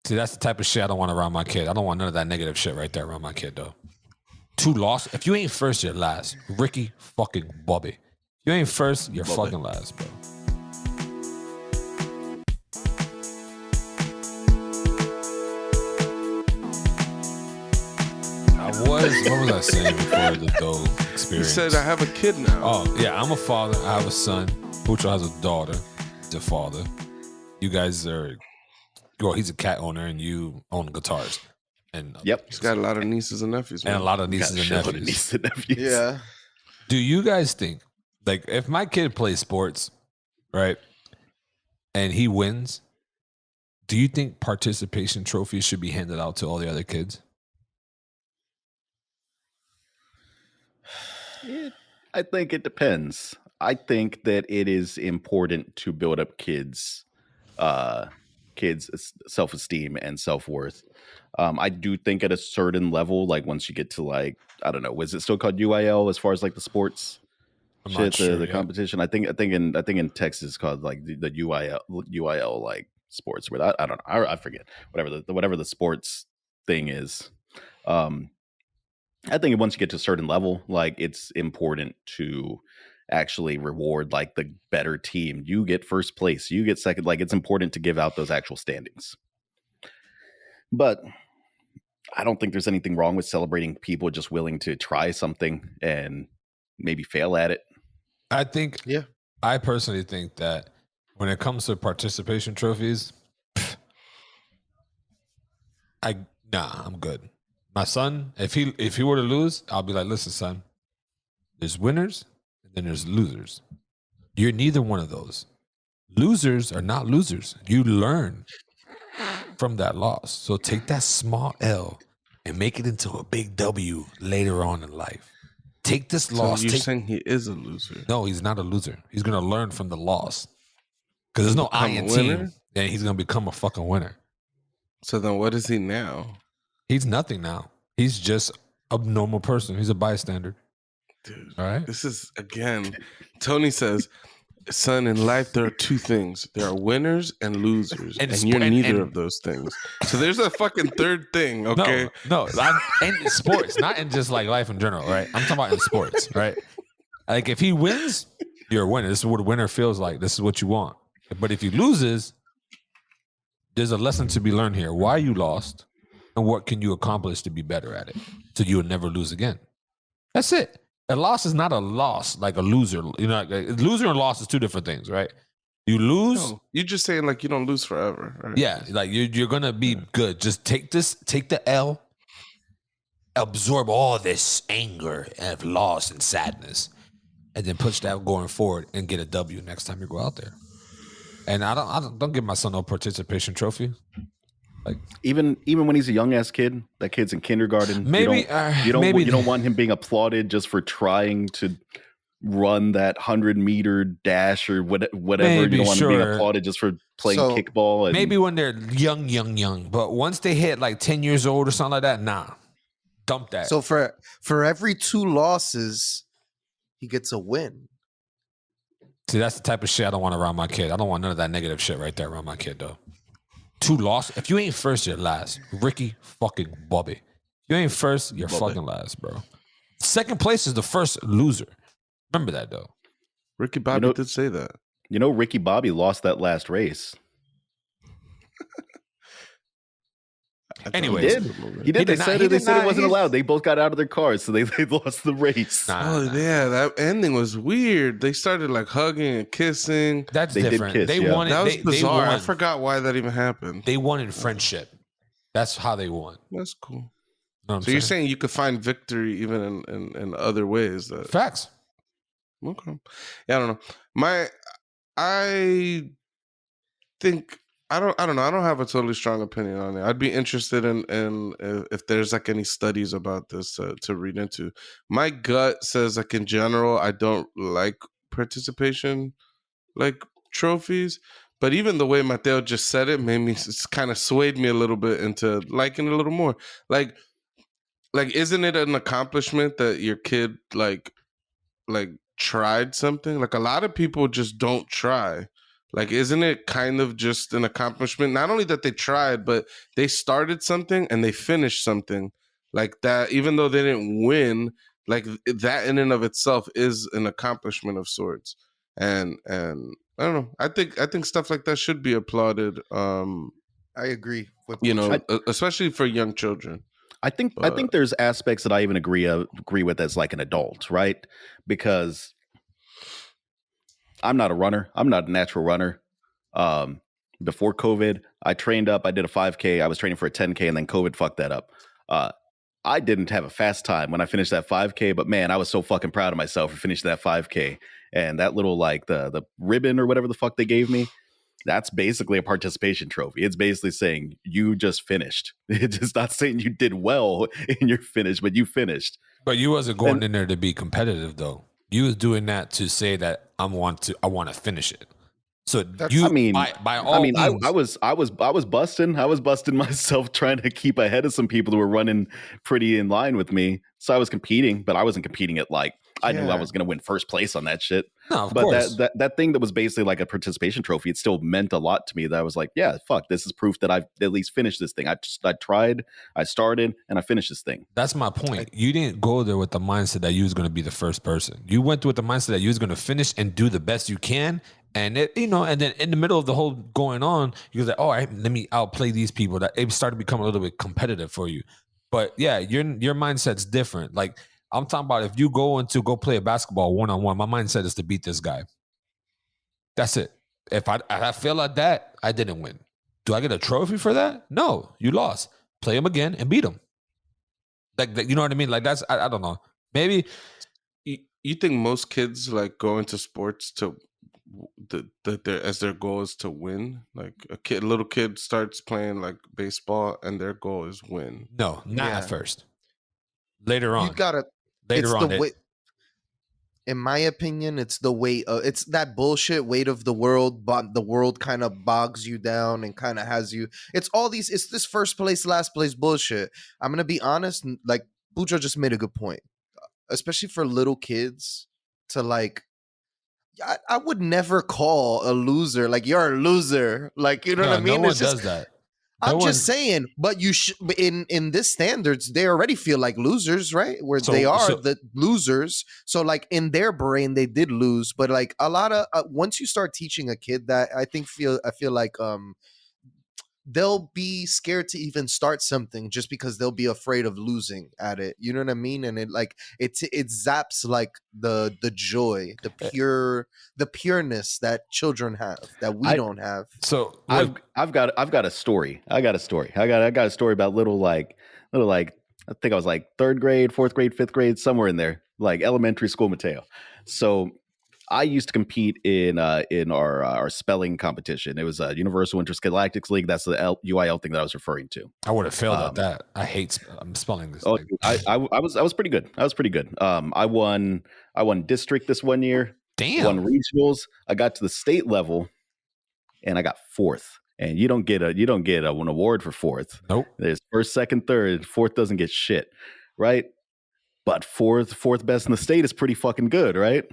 See, that's the type of shit I don't want around my kid. I don't want none of that negative shit right there around my kid, though. 2 loss. If you ain't first, you're last. Ricky fucking Bobby. If you ain't first, you're fucking last, bro. What was I saying before the Doe experience? You said I have a kid now. Oh, yeah, I'm a father. I have a son. Pucho has a daughter. He's a father. You guys are... Well, he's a cat owner, and you own guitars. And he's got a lot of nieces and nephews. Man. And a lot of nieces and nephews. Yeah. Do you guys think, like, if my kid plays sports, right, and he wins, do you think participation trophies should be handed out to all the other kids? I think it depends. I think that it is important to build up kids' self-esteem and self-worth. I do think at a certain level, like once you get to like, I don't know, was it still called UIL as far as like the sports the competition? I think in Texas it's called like the UIL like sports. Where I don't know, I forget whatever the sports thing is. I think once you get to a certain level, like it's important to actually reward like the better team. You get first place, you get second. Like it's important to give out those actual standings. But I don't think there's anything wrong with celebrating people just willing to try something and maybe fail at it. I personally think that when it comes to participation trophies, I'm good. My son, if he were to lose, I'll be like, listen, son, there's winners and then there's losers. You're neither one of those. Losers are not losers. You learn from that loss. So take that small L and make it into a big W later on in life. Take this loss. So you're saying he is a loser? No, he's not a loser. He's going to learn from the loss. Because there's no I in team. And he's going to become a fucking winner. So then what is he now? He's nothing now. He's just a normal person. He's a bystander. Dude, all right. This is, again, Tony says, son, in life, there are two things. There are winners and losers. And you're neither of those things. So there's a fucking third thing, okay? No. In sports, not in just like life in general, right? I'm talking about in sports, right? Like if he wins, you're a winner. This is what a winner feels like. This is what you want. But if he loses, there's a lesson to be learned here. Why you lost and what can you accomplish to be better at it so you'll never lose again. That's it. A loss is not a loss like a loser. You know, like a loser and loss is two different things, right? You lose. No, you're just saying like you don't lose forever, right? Yeah, like you're going to be good. Just take the L, absorb all this anger and loss and sadness, and then push that going forward and get a W next time you go out there. And I don't give my son no participation trophy. Like even when he's a young ass kid, that kid's in kindergarten. Maybe you don't want him being applauded just for trying to run that 100-meter dash or whatever. Maybe, you don't want him sure. being applauded just for playing kickball. Maybe when they're young, but once they hit like 10 years old or something like that, nah, dump that. So for every 2 losses, he gets a win. See, that's the type of shit I don't want around my kid. I don't want none of that negative shit right there around my kid, though. 2 losses. If you ain't first, you're last. Ricky fucking Bobby. If you ain't first, you're fucking last, bro. Second place is the first loser. Remember that, though. Ricky Bobby did say that. You know, Ricky Bobby lost that last race. Anyways, he did. They said it wasn't allowed. They both got out of their cars, so they lost the race. Yeah, that ending was weird. They started like hugging and kissing. That's different. They won. That was bizarre. I forgot why that even happened. They won in friendship. That's how they won. That's cool. So you're saying you could find victory even in other ways. Facts. Okay. Yeah, I don't know. I think. I don't know. I don't have a totally strong opinion on it. I'd be interested in if there's like any studies about this to read into. My gut says like in general, I don't like participation like trophies, but even the way Mateo just said it made me, it's kind of swayed me a little bit into liking it a little more. Like isn't it an accomplishment that your kid like tried something? Like a lot of people just don't try. Like, isn't it kind of just an accomplishment? Not only that they tried, but they started something and they finished something like that. Even though they didn't win, like that in and of itself is an accomplishment of sorts. And I don't know. I think stuff like that should be applauded. I agree with You know, I- especially for young children. I think there's aspects that I even agree with as like an adult, right? Because I'm not a runner. I'm not a natural runner. Before COVID, I trained up. I did a 5K. I was training for a 10K, and then COVID fucked that up. I didn't have a fast time when I finished that 5K, but man, I was so fucking proud of myself for finishing that 5K. And that little like the ribbon or whatever the fuck they gave me, that's basically a participation trophy. It's basically saying you just finished. It's not saying you did well in your finish, but you finished. But you wasn't going in there to be competitive though. You was doing that to say that I want to finish it. So you, I mean, by all means, I was busting. I was busting myself trying to keep ahead of some people who were running pretty in line with me. So I was competing, but I wasn't competing at like I knew I was going to win first place on that shit. No, of but course. that thing that was basically like a participation trophy, it still meant a lot to me. That I was like, yeah, fuck, this is proof that I've at least finished this thing. I tried, I started, and I finished this thing. That's my point. You didn't go there with the mindset that you was going to be the first person. You went with the mindset that you was going to finish and do the best you can. And it, and then in the middle of the whole going on, you was like, "Oh, let me outplay these people." That it started to become a little bit competitive for you. But yeah, your mindset's different. Like I'm talking about, if you go play a basketball 1-on-1, my mindset is to beat this guy. That's it. If I feel like that, I didn't win. Do I get a trophy for that? No, you lost. Play him again and beat him. Like you know what I mean? Like that's I don't know. Maybe you think most kids like go into sports to as their goal is to win? Like a little kid starts playing like baseball and their goal is win. No, not at first. Later on. You gotta. Later it's on. the way, in my opinion, it's the weight. It's that bullshit weight of the world, but the world kind of bogs you down and kind of has you. It's all these. It's this first place, last place bullshit. I'm gonna be honest. Like Bujo just made a good point, especially for little kids to like. I would never call a loser like you're a loser. Like you know what I mean? No one does that. I'm just saying, but you should in this standards, they already feel like losers, right? Where they are the losers. So like in their brain, they did lose. But like a lot of once you start teaching a kid that, I feel like they'll be scared to even start something just because they'll be afraid of losing at it. You know what I mean? And it zaps like the joy, the pureness that children have that we don't have. So I've got a story. I got a story about little like I think I was like 3rd grade, 4th grade, 5th grade, somewhere in there, like elementary school, Mateo. So I used to compete in our spelling competition. It was a Universal Intergalactics League. That's the UIL thing that I was referring to. I would have failed at that. I hate spelling this. Oh, I was pretty good. I won district this one year. Damn. Won regionals. I got to the state level, and I got 4th. And you don't get an award for 4th. Nope. There's 1st, 2nd, 3rd. 4th doesn't get shit, right? But fourth best in the state is pretty fucking good, right?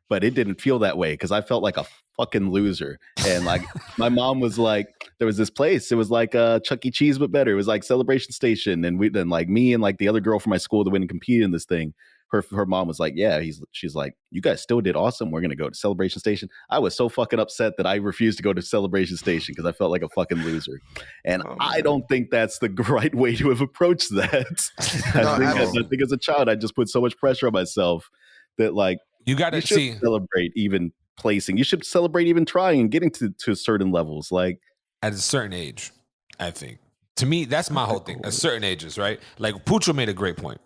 But it didn't feel that way because I felt like a fucking loser. And like my mom was like, there was this place. It was like Chuck E. Cheese, but better. It was like Celebration Station. And then like me and like the other girl from my school that went and competed in this thing. Her mom was like, yeah, she's like, you guys still did awesome. We're going to go to Celebration Station. I was so fucking upset that I refused to go to Celebration Station because I felt like a fucking loser. And I don't think that's the right way to have approached that. I think as a child, I just put so much pressure on myself that like, you got to celebrate even placing. You should celebrate even trying and getting to certain levels. Like at a certain age, I think. To me, that's my whole thing. At certain ages, right? Like Pucho made a great point.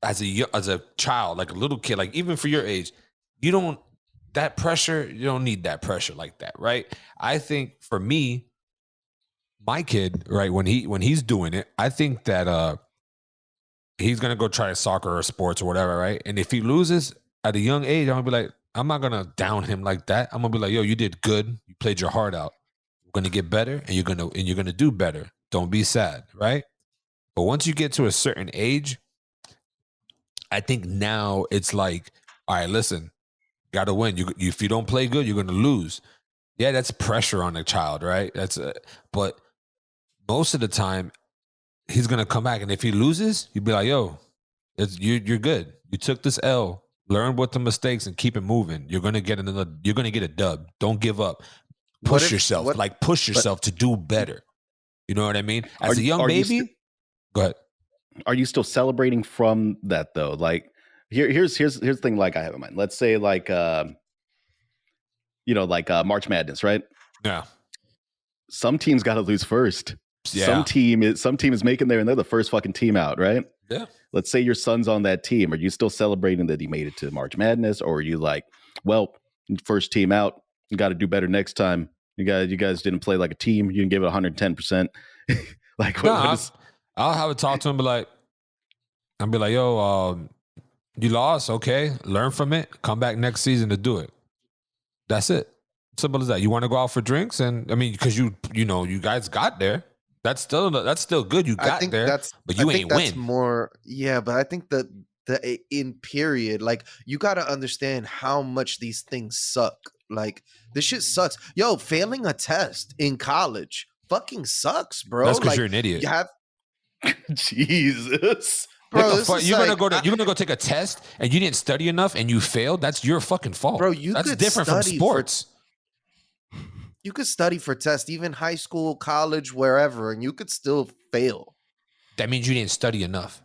As a child, like a little kid, like even for your age, you don't need that pressure like that, right? I think for me, my kid, right, when he's doing it, I think that he's gonna go try soccer or sports or whatever, right? And if he loses at a young age, I'm gonna be like, I'm not gonna down him like that. I'm gonna be like, yo, you did good, you played your heart out. You're gonna get better, and you're gonna do better. Don't be sad, right? But once you get to a certain age, I think now it's like, all right, listen, gotta win. If you don't play good, you're gonna lose. Yeah, that's pressure on the child, right? But most of the time he's gonna come back, and if he loses, you'd be like, "Yo, you're good. You took this L. Learn what the mistakes and keep it moving. You're gonna get another. You're gonna get a dub. Don't give up. What Push if yourself. what Like push But yourself to do better. You know what I mean? are As a you young are you baby, go ahead. are you still celebrating from that though? Like here's the thing like I have in mind. Let's say like March Madness, right? Yeah, Some teams got to lose first. yeah, Some team is making there and they're the first fucking team out, right? yeah. Let's say your son's on that team. Are you still celebrating that he made it to March Madness, or are you like, well, first team out, you got to do better next time. You guys didn't play like a team. You didn't give it 110%. Like No, what is I'll have a talk to him. I'll be like, yo, you lost. Okay, learn from it. Come back next season to do it. That's it. Simple as that. You want to go out for drinks, and I mean, because you guys got there. That's still good. You I got think there, that's but I you think ain't that's win. more yeah, but I think that the in period, like you got to understand how much these things suck. Like this shit sucks. Yo, failing a test in college fucking sucks, bro. That's because Like you're an idiot. you have Jesus? What bro, the this fuck? is You're like, gonna go take a test and you didn't study enough and you failed. That's your fucking fault. bro, you That's could different from study sports. you could study for tests, even high school, college, wherever, and you could still fail. That means you didn't study enough,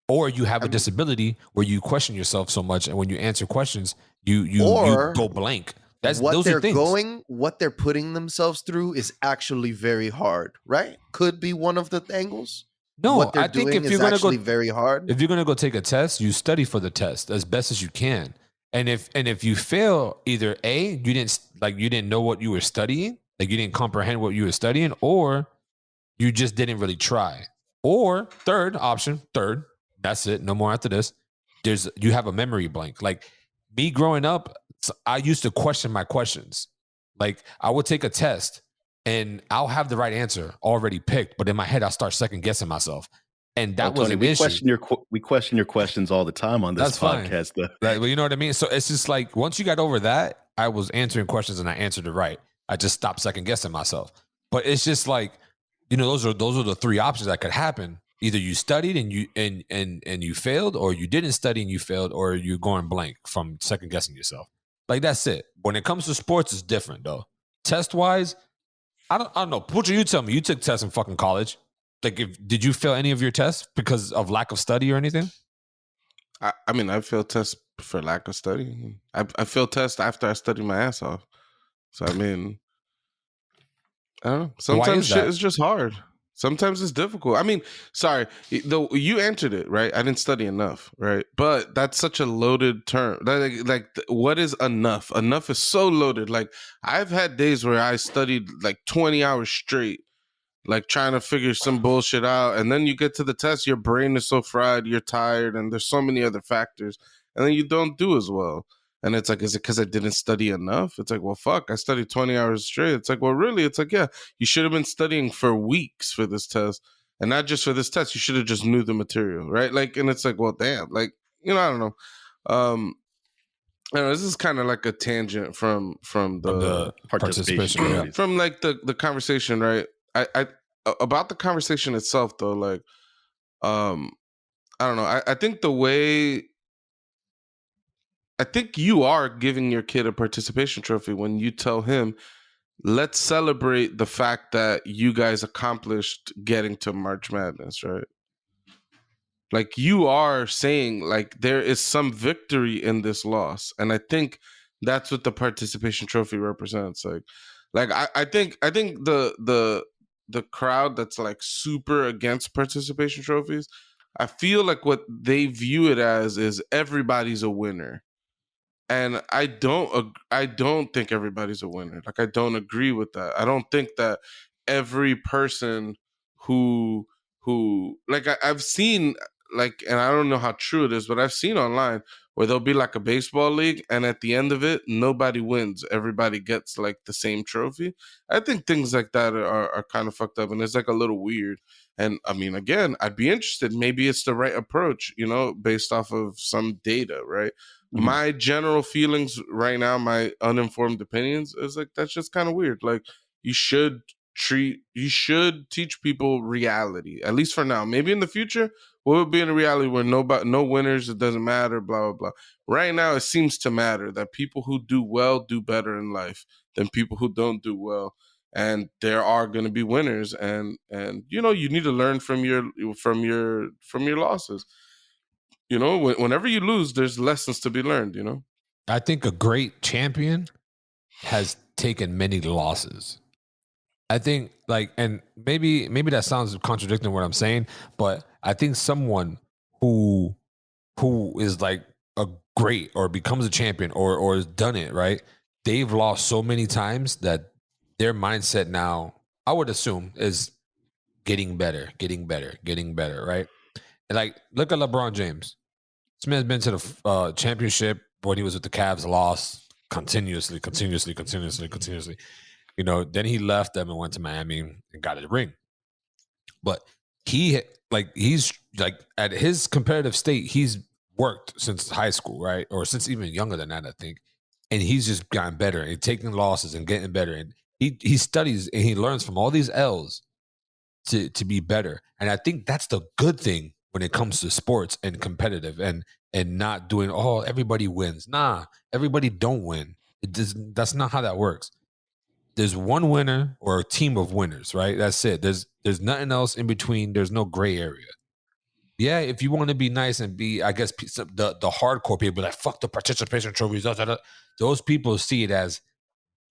or you have I a mean, disability where you question yourself so much, and when you answer questions, you or go blank. Those are things. what they're putting themselves through is actually very hard, right? Could be one of the angles. No, What they're I think doing if is you're gonna actually go very hard. if you're gonna go take a test, you study for the test as best as you can. And if you fail, either A, you didn't know what you were studying, like you didn't comprehend what you were studying, or you just didn't really try. Or third option, that's it, no more after this. You have a memory blank. Like me growing up, I used to question my questions. Like I would take a test and I'll have the right answer already picked, but in my head I'll start second guessing myself. And Oh, that was Tony, an we issue. question your questions all the time on this That's fine. podcast. Though. Right, well, you know what I mean? So it's just like once you got over that, I was answering questions and I answered it right. I just stopped second guessing myself. But it's just like, those are the three options that could happen. Either you studied and you failed, or you didn't study and you failed, or you're going blank from second guessing yourself. Like that's it. When it comes to sports, it's different though. Test wise, I don't know. Butcher, you tell me. You took tests in fucking college. Like, did you fail any of your tests because of lack of study or anything? I mean, I failed tests for lack of study. I failed tests after I studied my ass off. So I mean, I don't know. Sometimes shit is just hard. Sometimes it's difficult. I mean, sorry, though you answered it right. I didn't study enough, right? But that's such a loaded term. What is enough? Enough is so loaded. Like I've had days where I studied like 20 hours straight, like trying to figure some bullshit out, and then you get to the test, your brain is so fried, you're tired, and there's so many other factors, and then you don't do as well. And it's like, is it because I didn't study enough? It's like, well, fuck, I studied 20 hours straight. It's like, well, really? It's like, yeah, you should have been studying for weeks for this test. And not just for this test, you should have just knew the material, right? Like, and it's like, well, damn, like, I don't know. I don't know, this is kind of like a tangent from the participation. From like the conversation, right? I about the conversation itself though, like, I don't know. I think I think you are giving your kid a participation trophy when you tell him, let's celebrate the fact that you guys accomplished getting to March Madness, right? Like you are saying like there is some victory in this loss. And I think that's what the participation trophy represents. Like I think the crowd that's like super against participation trophies, I feel like what they view it as is everybody's a winner. And I don't think everybody's a winner. Like I don't agree with that. I don't think that every person who like I've seen, like, and I don't know how true it is, but I've seen online where there'll be like a baseball league and at the end of it nobody wins, everybody gets like the same trophy. I think things like that are kind of fucked up, and it's like a little weird. And I mean, again, I'd be interested, maybe it's the right approach, based off of some data, right? my general feelings right now, my uninformed opinions, is like that's just kind of weird. Like you should teach people reality, at least for now. Maybe in the future we'll be in a reality where no winners, it doesn't matter, blah blah blah. Right now it seems to matter that people who do well do better in life than people who don't do well, and there are going to be winners, and you know, you need to learn from your losses. You know, whenever you lose, there's lessons to be learned, you know? I think a great champion has taken many losses. I think like, and maybe that sounds contradicting what I'm saying, but I think someone who is like a great or becomes a champion or has done it, right? They've lost so many times that their mindset now, I would assume, is getting better, right? And like, look at LeBron James. This man's been to the championship when he was with the Cavs, lost continuously. You know, then he left them and went to Miami and got a ring. But he's like at his competitive state, he's worked since high school, right? Or since even younger than that, I think. And he's just gotten better and taking losses and getting better. And he studies and he learns from all these L's to be better. And I think that's the good thing when it comes to sports and competitive and not doing, oh, everybody wins. Nah, everybody don't win. That's not how that works. There's one winner or a team of winners, right? That's it. There's nothing else in between. There's no gray area. Yeah, if you want to be nice and be, I guess, the hardcore people like, fuck the participation trophies. Those people see it as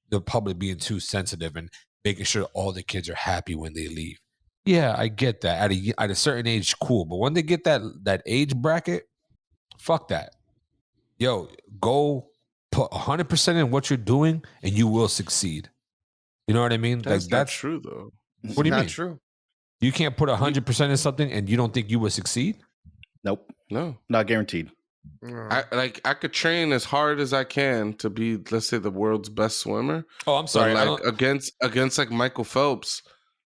the public being too sensitive and making sure all the kids are happy when they leave. Yeah, I get that. At a certain age, cool. But when they get that age bracket, fuck that. Yo, go put 100% in what you're doing and you will succeed. You know what I mean? That's not true, though. What do you mean? Not true. You can't put 100% in something and you don't think you will succeed? Nope. No. Not guaranteed. I could train as hard as I can to be, let's say, the world's best swimmer. Oh, I'm sorry. Like against like Michael Phelps,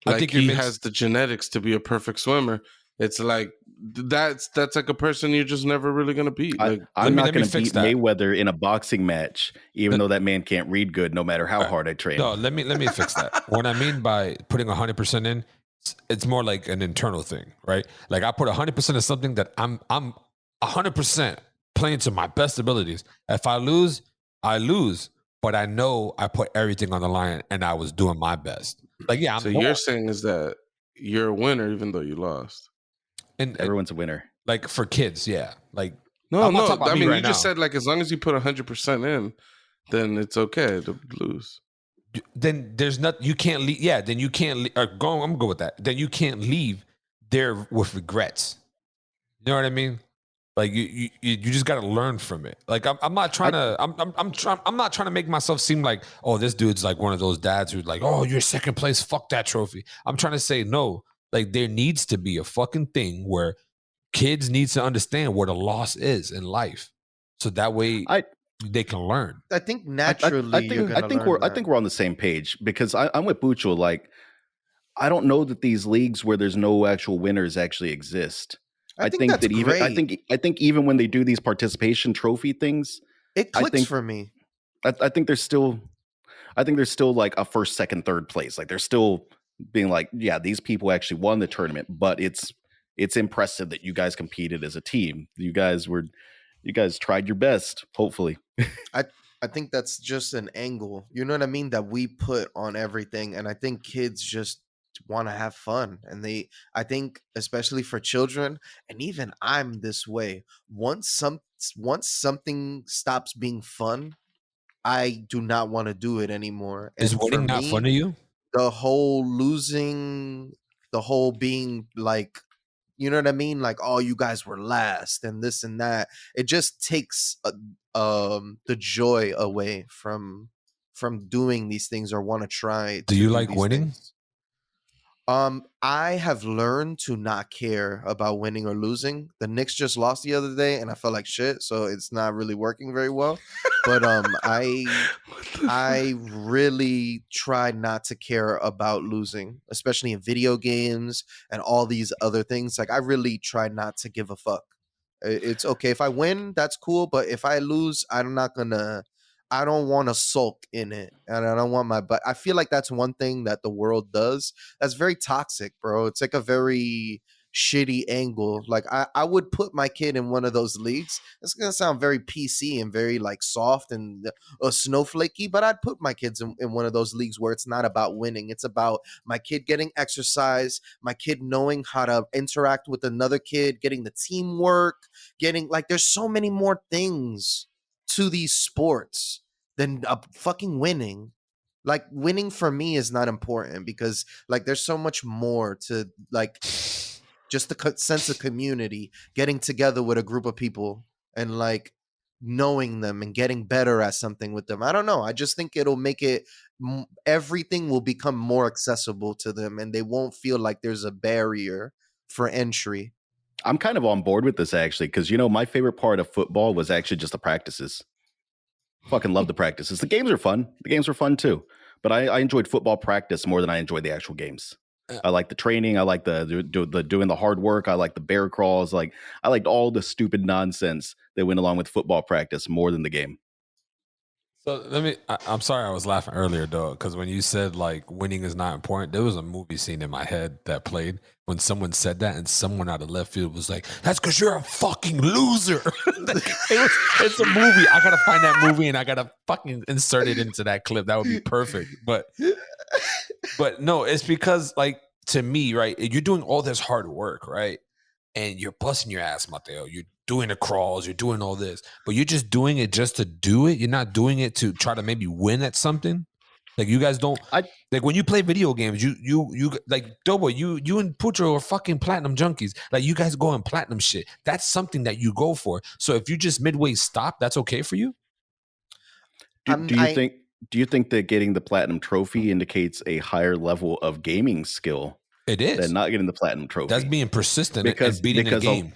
like I think he has the genetics to be a perfect swimmer. It's like that's like a person you're just never really gonna beat. Like, I'm not gonna beat Mayweather in a boxing match, even though that man can't read good, no matter how hard I train. No, let me fix that. What I mean by putting 100% in, it's more like an internal thing, right? Like I put 100% of something that I'm 100% playing to my best abilities. If I lose, I lose, but I know I put everything on the line and I was doing my best. Like, yeah. So you're saying is that you're a winner even though you lost. And everyone's a winner. Like for kids, yeah. Like no. I mean, you just said like as long as you put 100% in, then it's okay to lose. Then there's not. You can't leave. Yeah. Then you can't. I'm gonna go with that. Then you can't leave there with regrets. You know what I mean? Like you just got to learn from it. Like I'm not trying to. I'm not trying to make myself seem like, oh, this dude's like one of those dads who's like, oh, you're second place. Fuck that trophy. I'm trying to say no. Like there needs to be a fucking thing where kids need to understand what a loss is in life, so that way they can learn. I think naturally, I think we're on the same page because I'm with Bucho. Like I don't know that these leagues where there's no actual winners actually exist. I think that even when they do these participation trophy things, it clicks for me. I think there's still like a first, second, third place. Like they're still being like, yeah, these people actually won the tournament, but it's impressive that you guys competed as a team. You guys tried your best, hopefully. I think that's just an angle, you know what I mean, that we put on everything. And I think kids just want to have fun. And I think especially for children, and even I'm this way, once something stops being fun, I do not want to do it anymore. Is winning not fun to you? The whole losing, the whole being like, you know what I mean? Like, oh, you guys were last and this and that. It just takes the joy away from doing these things or want to try. Do you like winning? Things. I have learned to not care about winning or losing. The Knicks just lost the other day, and I felt like shit, so it's not really working very well. But I really try not to care about losing, especially in video games and all these other things. Like I really try not to give a fuck. It's okay if I win, that's cool. But if I lose, I don't want to sulk in it, and I don't want my. But I feel like that's one thing that the world does that's very toxic, bro. It's like a very shitty angle. Like I would put my kid in one of those leagues. It's gonna sound very PC and very like soft and snowflakey, but I'd put my kids in one of those leagues where it's not about winning. It's about my kid getting exercise, my kid knowing how to interact with another kid, getting the teamwork, getting like there's so many more things to these sports than fucking winning. Like winning for me is not important because like there's so much more to like just the sense of community, getting together with a group of people and like knowing them and getting better at something with them. I don't know. I just think it'll make it everything will become more accessible to them and they won't feel like there's a barrier for entry. I'm kind of on board with this actually, because my favorite part of football was actually just the practices. Fucking love the practices. The games are fun. The games were fun too. But I enjoyed football practice more than I enjoyed the actual games. I like the training. I like the doing the hard work. I like the bear crawls. Like I liked all the stupid nonsense that went along with football practice more than the game. So I'm sorry I was laughing earlier, dog, because when you said like winning is not important, there was a movie scene in my head that played when someone said that and someone out of left field was like, that's because you're a fucking loser. It's a movie. I got to find that movie and I got to fucking insert it into that clip. That would be perfect. But no, it's because like to me, right, you're doing all this hard work, right? And you're busting your ass, Mateo. You're doing the crawls, you're doing all this, but you're just doing it just to do it. You're not doing it to try to maybe win at something. Like you guys don't like when you play video games, you like Dobo, you and Pucho are fucking platinum junkies. Like you guys go on platinum shit. That's something that you go for. So if you just midway stop, that's okay for you? Do you think that getting the platinum trophy indicates a higher level of gaming skill? It is. Than not getting the platinum trophy. That's being persistent and beating the game.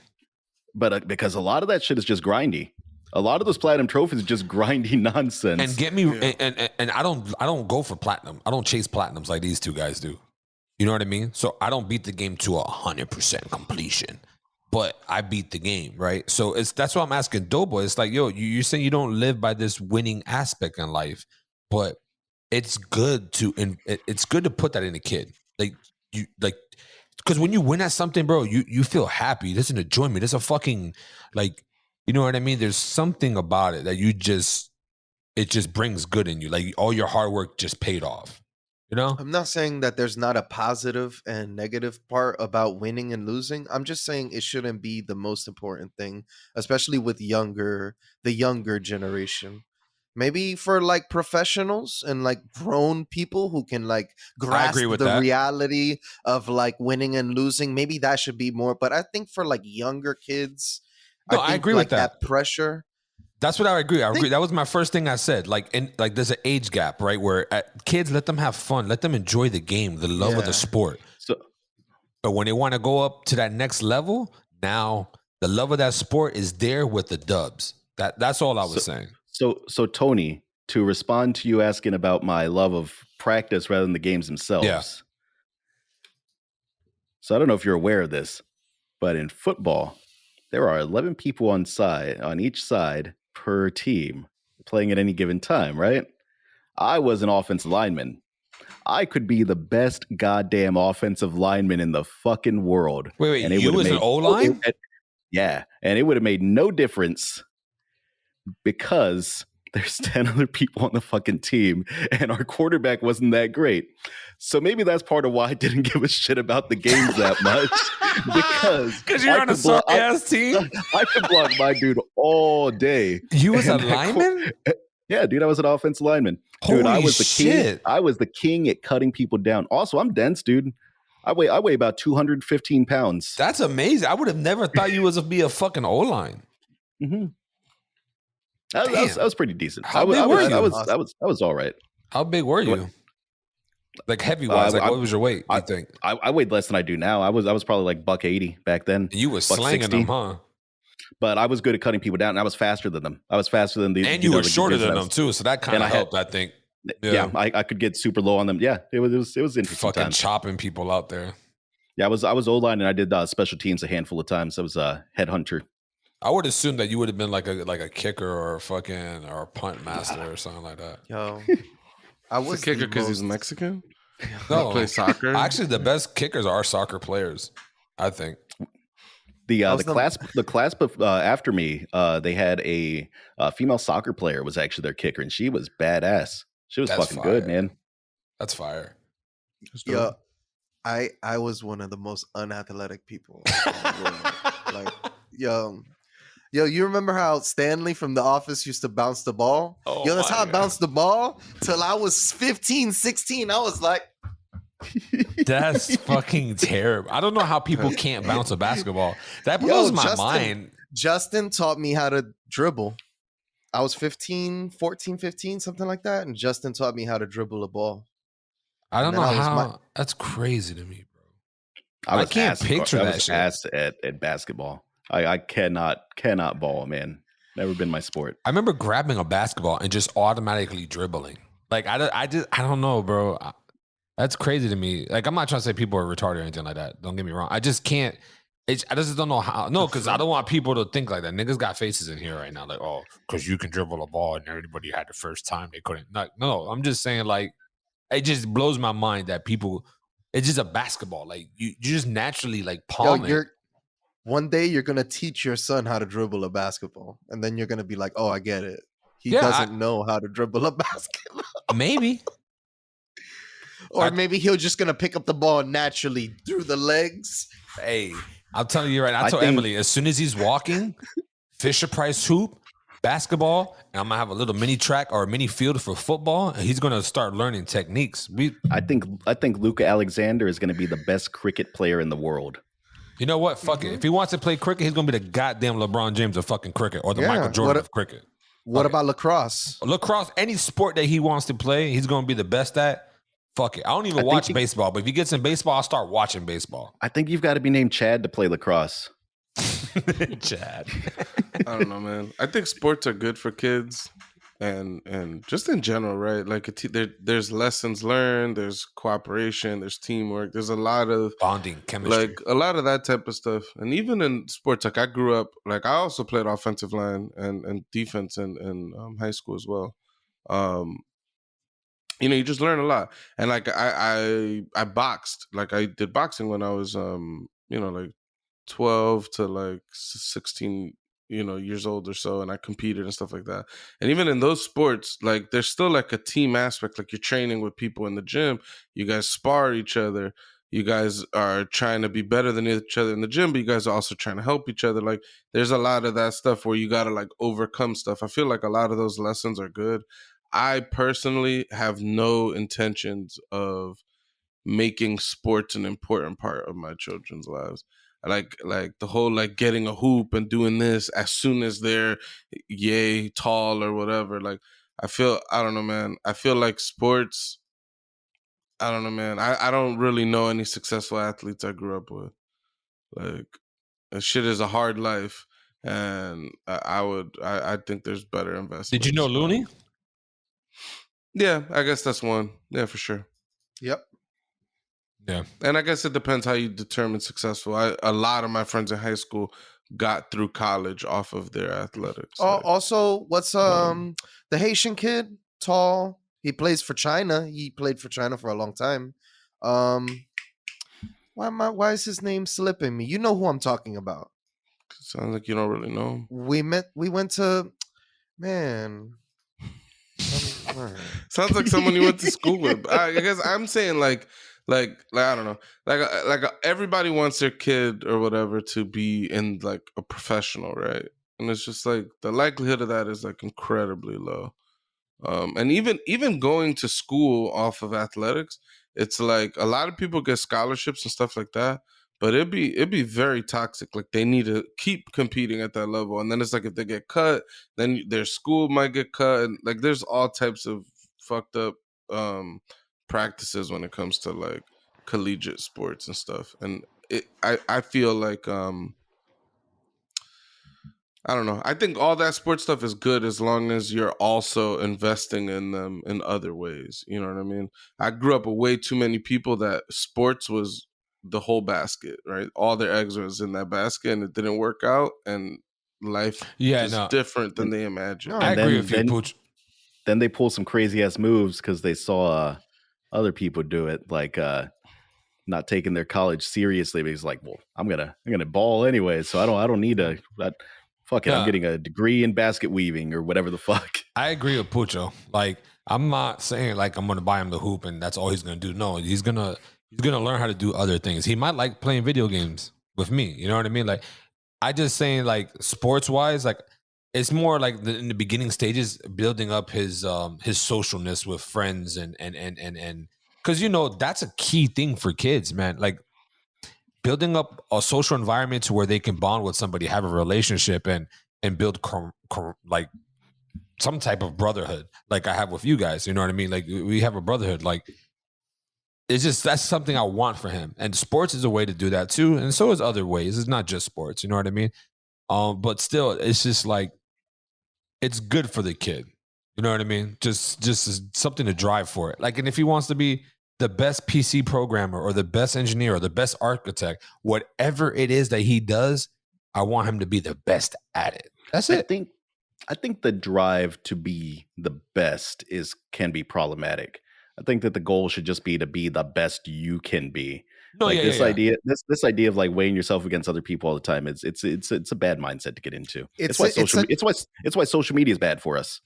Because a lot of that shit is just grindy. A lot of those platinum trophies are just grindy nonsense. And get me and I don't go for platinum. I don't chase platinums like these two guys do. You know what I mean? So I don't beat the game to 100% completion, but I beat the game, right? So that's why I'm asking Doughboy. It's like, yo, you're saying you don't live by this winning aspect in life, but it's good to put that in a kid. Like you like. Because when you win at something, bro, you feel happy. There's an enjoyment. There's a fucking, like, you know what I mean? There's something about it that it just brings good in you. Like all your hard work just paid off, you know? I'm not saying that there's not a positive and negative part about winning and losing. I'm just saying it shouldn't be the most important thing, especially with the younger generation. Maybe for like professionals and like grown people who can like grasp the reality of like winning and losing, maybe that should be more. But I think for like younger kids, I agree like with that pressure. That's what I agree. I agree. That was my first thing I said. Like, there's an age gap, right? Where kids, let them have fun, let them enjoy the game, the love of the sport. But when they want to go up to that next level, now the love of that sport is there with the dubs. That's all I was saying. So Tony, to respond to you asking about my love of practice rather than the games themselves. Yeah. So I don't know if you're aware of this, but in football, there are 11 people on each side per team playing at any given time, right? I was an offensive lineman. I could be the best goddamn offensive lineman in the fucking world. Wait, and you was an O-line? Yeah, and it would have made no difference because there's 10 other people on the fucking team and our quarterback wasn't that great. So maybe that's part of why I didn't give a shit about the games that much. Because you're on a sorry-ass team? I could block my dude all day. You was a lineman? Yeah, dude, I was an offensive lineman. Dude, I was the king. I was the king at cutting people down. Also, I'm dense, dude. I weigh about 215 pounds. That's amazing. I would have never thought you was to be a fucking O-line. Mm-hmm. That was pretty decent. How big were you? I was all right. How big were you? Like heavy wise, what was your weight? I think I weighed less than I do now. I was probably like $180 back then. You was slinging them, huh? But I was good at cutting people down, and I was faster than them. I was faster than these. And you were shorter than them too, so that kind of helped, I think. Yeah, I could get super low on them. Yeah, it was interesting. Fucking chopping people out there. Yeah, I was O-line, and I did special teams a handful of times. I was a headhunter. I would assume that you would have been like a kicker or a punt master or something like that. Yo, I It's a was kicker the because he's most. Mexican. He No, plays soccer. actually, the best kickers are soccer players. I think. The I was the class after me, they had a female soccer player was actually their kicker, and she was badass. She was That's fucking good, fire. man. That's fire. Yeah, I was one of the most unathletic people in the world. Like, yo, you remember how Stanley from The Office used to bounce the ball? Oh Yo, that's my how I God. bounced the ball till I was 15, 16. I was like, That's fucking terrible. I don't know how people can't bounce a basketball. That blows my mind. Justin taught me how to dribble. I was 15, something like that. And Justin taught me how to dribble a ball. I don't And know then how. That's crazy to me, bro. I I can't picture I that was shit. ass at basketball. I cannot ball, man. Never been my sport. I remember grabbing a basketball and just automatically dribbling. Like I don't know, bro. That's crazy to me. Like I'm not trying to say people are retarded or anything like that. Don't get me wrong. I just can't. I just don't know how. No, because I don't want people to think like that. Niggas got faces in here right now, like, oh, because you can dribble a ball and everybody had the first time they couldn't. Like, no, I'm just saying, like, it just blows my mind that people. It's just a basketball. Like you just naturally like palm it. One day you're gonna teach your son how to dribble a basketball, and then you're gonna be like, "Oh, I get it. He doesn't know how to dribble a basketball." Maybe. Or maybe he'll just gonna pick up the ball naturally through the legs. Hey, I'll tell you right now. I told Emily, as soon as he's walking, Fisher Price hoop, basketball, and I'm gonna have a little mini track or a mini field for football, and he's gonna start learning techniques. I think Luka Alexander is gonna be the best cricket player in the world. You know what? Fuck it. If he wants to play cricket, he's gonna be the goddamn LeBron James of fucking cricket or the Michael Jordan of cricket. What about lacrosse? Lacrosse, any sport that he wants to play, he's gonna be the best at. Fuck it. I don't even watch baseball, but if he gets in baseball, I'll start watching baseball. I think you've got to be named Chad to play lacrosse. Chad. I don't know, man. I think sports are good for kids and just in general, right? Like there's lessons learned, there's cooperation, there's teamwork, there's a lot of bonding, chemistry, like a lot of that type of stuff. And even in sports, like I grew up, like I also played offensive line and defense in high school as well. You just learn a lot. And like I boxed, like I did boxing when I was like 12 to like 16 years old or so, and I competed and stuff like that. And even in those sports, like there's still like a team aspect. Like you're training with people in the gym, you guys spar each other, you guys are trying to be better than each other in the gym, but you guys are also trying to help each other. Like there's a lot of that stuff where you got to like overcome stuff. I feel like a lot of those lessons are good. I personally have no intentions of making sports an important part of my children's lives. Like the whole like getting a hoop and doing this as soon as they're yay tall or whatever. Like I don't know, man. I feel like sports, I don't know, man. I don't really know any successful athletes I grew up with. Like that shit is a hard life, and I think there's better investments. Did you know Looney? Yeah, I guess that's one. Yeah, for sure. Yep. Yeah. And I guess it depends how you determine successful. A lot of my friends in high school got through college off of their athletics. Also, what's the Haitian kid? Tall. He plays for China. He played for China for a long time. Why is his name slipping me? You know who I'm talking about. Sounds like you don't really know him. We went to, man. Sounds like someone you went to school with. I guess I'm saying like I don't know, like everybody wants their kid or whatever to be in like a professional, right? And it's just like the likelihood of that is like incredibly low. And even going to school off of athletics, it's like a lot of people get scholarships and stuff like that, but it'd be very toxic. Like they need to keep competing at that level, and then it's like if they get cut, then their school might get cut, and like there's all types of fucked up practices when it comes to like collegiate sports and stuff. And I feel like I don't know. I think all that sports stuff is good as long as you're also investing in them in other ways. You know what I mean? I grew up with way too many people that sports was the whole basket, right? All their eggs was in that basket and it didn't work out. And life Yeah, is no. different than they imagine. No, I And agree then- with you, then- Pooch. Then they pull some crazy ass moves because they saw other people do it, like not taking their college seriously. But he's like, well, I'm gonna ball anyway, so I don't need a fuck it. I'm Nah. getting a degree in basket weaving or whatever the fuck. I agree with Pucho. Like, I'm not saying like I'm gonna buy him the hoop and that's all he's gonna do. No, he's gonna learn how to do other things. He might like playing video games with me. You know what I mean? Like, I just saying like sports wise, like it's more like in the beginning stages, building up his socialness with friends and because that's a key thing for kids, man. Like building up a social environment to where they can bond with somebody, have a relationship, and build like some type of brotherhood, like I have with you guys. You know what I mean? Like we have a brotherhood. Like it's just that's something I want for him, and sports is a way to do that too, and so is other ways. It's not just sports. You know what I mean? But still, it's just like it's good for the kid. You know what I mean? Just something to drive for it. Like, and if he wants to be the best PC programmer or the best engineer or the best architect, whatever it is that he does, I want him to be the best at it. That's it. I think the drive to be the best can be problematic. I think that the goal should just be to be the best you can be. No, like yeah, this yeah, yeah. idea, this idea of like weighing yourself against other people all the time. It's a bad mindset to get into. It's why social media is bad for us.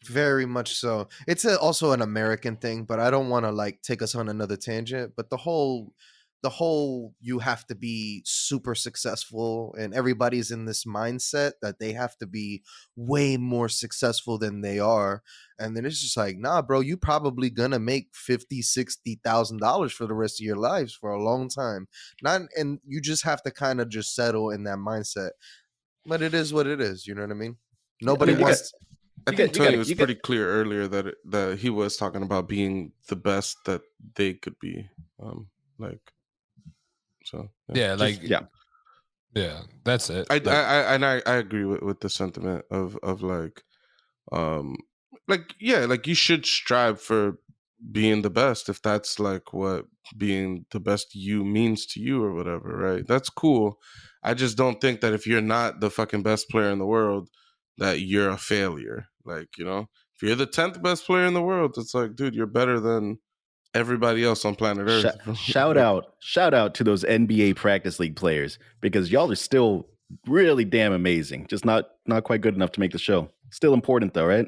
Very much so. It's also an American thing, but I don't want to like take us on another tangent. But the whole you have to be super successful, and everybody's in this mindset that they have to be way more successful than they are. And then it's just like, nah, bro, you probably gonna make $50,000-$60,000 for the rest of your lives for a long time. And you just have to kind of just settle in that mindset. But it is what it is. You know what I mean? Nobody wants. I think Tony was pretty clear earlier that he was talking about being the best that they could be. That's it. I agree with the sentiment of like you should strive for being the best if that's like what being the best you means to you or whatever, right? That's cool. I just don't think that if you're not the fucking best player in the world, that you're a failure. Like, if you're the 10th best player in the world, it's like, dude, you're better than everybody else on planet Earth. Shout out to those NBA practice league players, because y'all are still really damn amazing. Just not quite good enough to make the show. Still important though, right?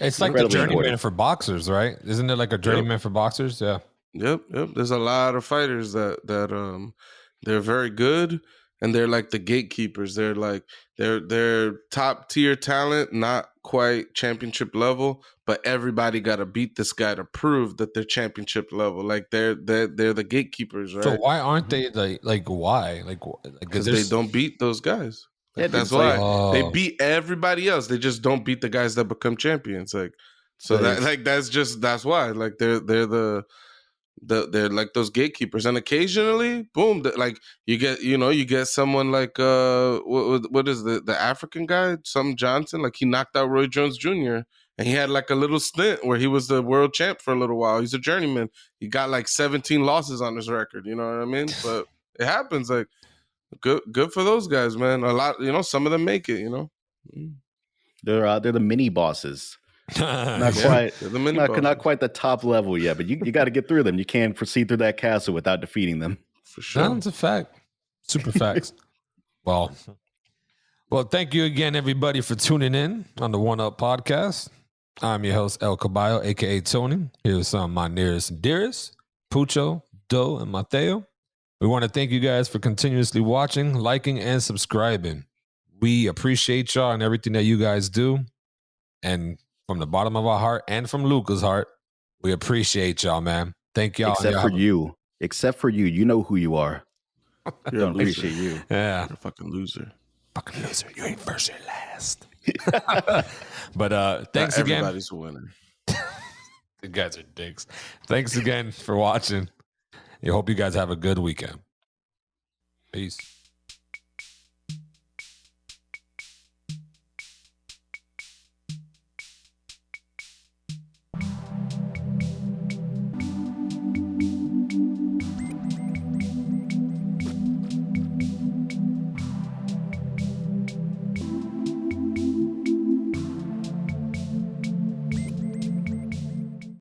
It's like the journeyman for boxers, right? Isn't it like a journeyman for boxers? Yeah. Yep. There's a lot of fighters that they're very good, and they're like the gatekeepers. They're like they're top tier talent, not quite championship level, but everybody got to beat this guy to prove that they're championship level. Like they're the gatekeepers, right? So why aren't they why? Because they don't beat those guys. Like, that's why they beat everybody else. They just don't beat the guys that become champions. Like, so that's why. Like they're like those gatekeepers, and occasionally, boom, like you get someone like what is the African guy, some Johnson, like he knocked out Roy Jones Jr. and he had like a little stint where he was the world champ for a little while. He's a journeyman. He got like 17 losses on his record. You know what I mean? But it happens. Like good for those guys, man. A lot, some of them make it. They're the mini bosses. Not quite the top level yet, but you got to get through them. You can't proceed through that castle without defeating them. For sure. That's a fact. Super facts. Well, thank you again, everybody, for tuning in on the One Up Podcast. I'm your host, El Caballo, aka Tony. Here's some of my nearest and dearest, Pucho, Do, and Mateo. We want to thank you guys for continuously watching, liking, and subscribing. We appreciate y'all and everything that you guys do. And from the bottom of our heart and from Luca's heart, we appreciate y'all, man. Thank y'all. Except for you. You know who you are. Don't appreciate you. Yeah. You're a fucking loser. Fucking loser. You ain't first or last. But thanks again. Everybody's a winner. You guys are dicks. Thanks again for watching. I hope you guys have a good weekend. Peace.